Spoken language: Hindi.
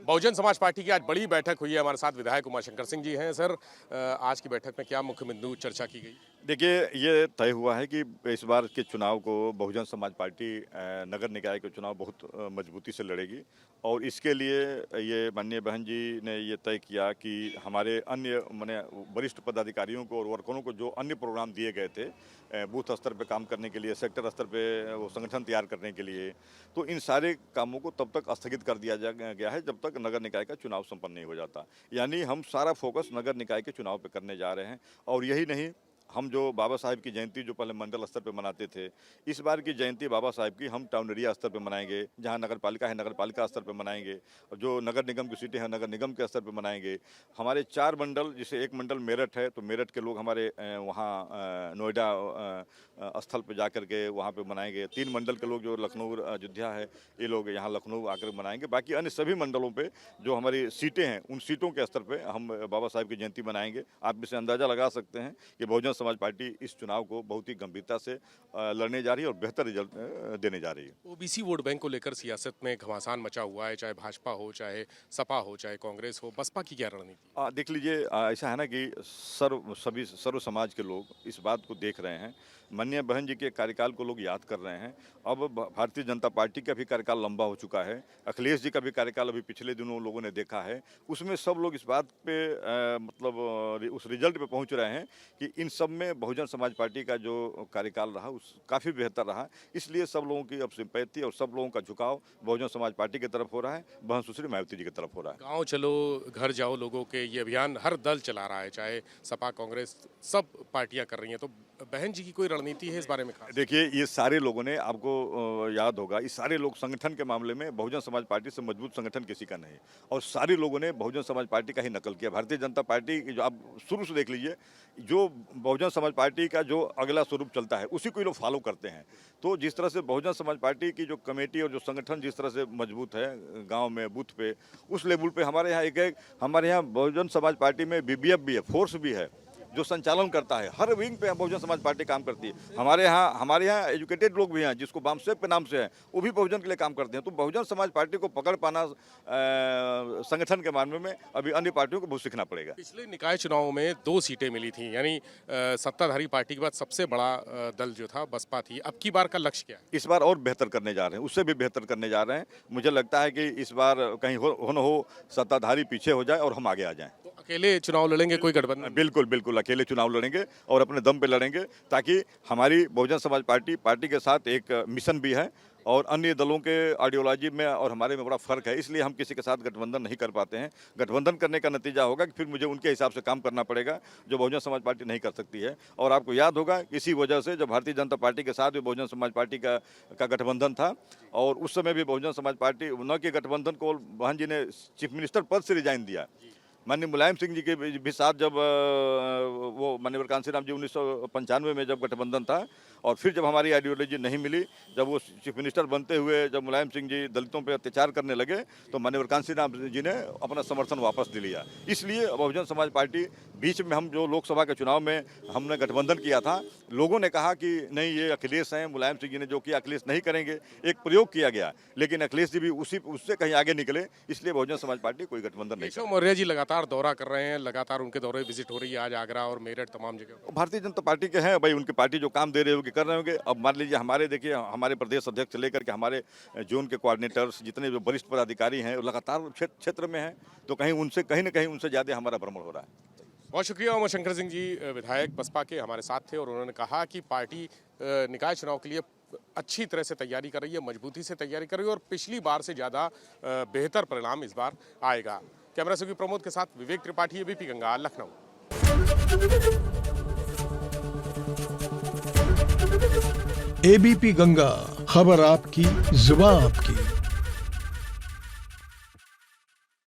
बहुजन समाज पार्टी की आज बड़ी बैठक हुई है। हमारे साथ विधायक उमाशंकर सिंह जी हैं। सर, आज की बैठक में क्या मुख्य बिंदु चर्चा की गई? देखिए, ये तय हुआ है कि इस बार के चुनाव को बहुजन समाज पार्टी नगर निकाय के चुनाव बहुत मजबूती से लड़ेगी और इसके लिए ये माननीय बहन जी ने ये तय किया कि हमारे अन्य माने वरिष्ठ पदाधिकारियों को और वर्करों को जो अन्य प्रोग्राम दिए गए थे बूथ स्तर पे काम करने के लिए, सेक्टर स्तर पे वो संगठन तैयार करने के लिए, तो इन सारे कामों को तब तक स्थगित कर दिया गया है जब तक नगर निकाय का चुनाव संपन्न नहीं हो जाता। यानी हम सारा फोकस नगर निकाय के चुनाव पे करने जा रहे हैं। और यही नहीं, हम जो बाबा साहेब की जयंती जो पहले मंडल स्तर पे मनाते थे, इस बार की जयंती बाबा साहेब की हम टाउन एरिया स्तर पे मनाएंगे। जहां नगर पालिका है, नगर पालिका स्तर पे मनाएंगे। और जो नगर निगम की सीटें हैं, नगर निगम के स्तर पे मनाएंगे। हमारे 4 मंडल, जैसे एक मंडल मेरठ है, तो मेरठ के लोग हमारे वहाँ नोएडा स्थल पे जा कर के वहाँ पे मनाएंगे। 3 मंडल के लोग जो लखनऊ अयोध्या है, ये लोग यहाँ लखनऊ आकर मनाएंगे। बाकी अन्य सभी मंडलों पे जो हमारी सीटें हैं, उन सीटों के स्तर पे हम बाबा साहेब की जयंती मनाएंगे। आप इससे अंदाजा लगा सकते हैं कि बहुजन समाज पार्टी इस चुनाव को बहुत ही गंभीरता से लड़ने जा रही है और बेहतर रिजल्ट देने जा रही है। ओबीसी वोट बैंक को लेकर सियासत में घमासान मचा हुआ है, चाहे भाजपा हो, चाहे सपा हो, चाहे कांग्रेस हो। बसपा की क्या रणनीति? देख लीजिए, ऐसा है ना कि सभी सर्व समाज के लोग इस बात को देख रहे हैं। माननीय बहन जी के कार्यकाल को लोग याद कर रहे हैं। अब भारतीय जनता पार्टी का भी कार्यकाल लंबा हो चुका है। अखिलेश जी का भी कार्यकाल अभी पिछले दिनों लोगों ने देखा है। उसमें सब लोग इस बात पे मतलब उस रिजल्ट पे पहुंच रहे हैं कि इन सब में बहुजन समाज पार्टी का जो कार्यकाल रहा उस काफ़ी बेहतर रहा। इसलिए सब लोगों की अब सिंपैथी और सब लोगों का झुकाव बहुजन समाज पार्टी की तरफ हो रहा है, बहन सुश्री मायावती जी की तरफ हो रहा है। गाँव चलो घर जाओ लोगों के ये अभियान हर दल चला रहा है, चाहे सपा कांग्रेस सब पार्टियां कर रही हैं। तो बहन जी की कोई रणनीति है इस बारे में? देखिए, ये सारे लोगों ने, आपको याद होगा, इस सारे लोग संगठन के मामले में बहुजन समाज पार्टी से मजबूत संगठन किसी का नहीं। और सारे लोगों ने बहुजन समाज पार्टी का ही नकल किया। भारतीय जनता पार्टी जो आप शुरू से देख लीजिए, जो बहुजन समाज पार्टी का जो अगला स्वरूप चलता है उसी को लोग फॉलो करते हैं। तो जिस तरह से बहुजन समाज पार्टी की जो कमेटी और जो संगठन जिस तरह से मजबूत है गाँव में, बूथ पे, उस लेवल पे हमारे यहाँ हमारे यहाँ बहुजन समाज पार्टी में BBF भी है, फोर्स भी है जो संचालन करता है। हर विंग पे बहुजन समाज पार्टी काम करती है। हमारे यहाँ एजुकेटेड लोग भी हैं जिसको बामसेफ के नाम से है, वो भी बहुजन के लिए काम करते हैं। तो बहुजन समाज पार्टी को पकड़ पाना संगठन के मामले में अभी अन्य पार्टियों को बहुत सीखना पड़ेगा। पिछले निकाय चुनाव में 2 सीटें मिली थी, यानी सत्ताधारी पार्टी के बाद सबसे बड़ा दल जो था बसपा थी। अब की बार का लक्ष्य क्या है? इस बार और बेहतर करने जा रहे हैं, उससे भी बेहतर करने जा रहे हैं। मुझे लगता है कि इस बार कहीं हो न हो सत्ताधारी पीछे हो जाए और हम आगे आ जाएं। तो अकेले चुनाव लड़ेंगे, कोई गठबंधन? बिल्कुल बिल्कुल, अकेले चुनाव लड़ेंगे और अपने दम पे लड़ेंगे, ताकि हमारी बहुजन समाज पार्टी के साथ एक मिशन भी है और अन्य दलों के आइडियोलॉजी में और हमारे में बड़ा फर्क है। इसलिए हम किसी के साथ गठबंधन नहीं कर पाते हैं। गठबंधन करने का नतीजा होगा कि फिर मुझे उनके हिसाब से काम करना पड़ेगा, जो बहुजन समाज पार्टी नहीं कर सकती है। और आपको याद होगा, इसी वजह से जब भारतीय जनता पार्टी के साथ भी बहुजन समाज पार्टी का गठबंधन था और उस समय भी बहुजन समाज पार्टी न के गठबंधन को बहन जी ने चीफ मिनिस्टर पद से रिजाइन दिया। माननीय मुलायम सिंह जी के भी साथ जब वो माननीय कांसी राम जी 1995 में जब गठबंधन था, और फिर जब हमारी आइडियोलॉजी नहीं मिली, जब वो चीफ मिनिस्टर बनते हुए जब मुलायम सिंह जी दलितों पे अत्याचार करने लगे, तो माननीय कांसी राम जी ने अपना समर्थन वापस ले लिया। इसलिए बहुजन समाज पार्टी बीच में, हम जो लोकसभा के चुनाव में हमने गठबंधन किया था, लोगों ने कहा कि नहीं ये अखिलेश हैं, मुलायम सिंह जी ने जो किया अखिलेश नहीं करेंगे, एक प्रयोग किया गया, लेकिन अखिलेश जी भी उससे कहीं आगे निकले। इसलिए बहुजन समाज पार्टी कोई गठबंधन नहीं केशव मौर्य जी लगातार दौरा कर रहे हैं, लगातार उनके दौरे विजिट हो रही है, आज आगरा और मेरठ तमाम जगह। भारतीय जनता पार्टी के हैं भाई, उनकी पार्टी जो काम दे रहे होगी कर रहे होंगे। अब मान लीजिए हमारे, देखिए हमारे प्रदेश अध्यक्ष से लेकर के हमारे जोन के कोऑर्डिनेटर्स, जितने भी वरिष्ठ पदाधिकारी हैं, लगातार क्षेत्र में हैं, तो कहीं न कहीं उनसे ज़्यादा हमारा भ्रमण हो रहा है। बहुत शुक्रिया उमाशंकर सिंह जी, विधायक बसपा के हमारे साथ थे और उन्होंने कहा कि पार्टी निकाय चुनाव के लिए अच्छी तरह से तैयारी कर रही है, मजबूती से तैयारी कर रही है और पिछली बार से ज़्यादा बेहतर परिणाम इस बार आएगा। कैमरा सहयोगी प्रमोद के साथ विवेक त्रिपाठी, एबीपी गंगा, लखनऊ। एबीपी गंगा, खबर आपकी, जुबान आपकी।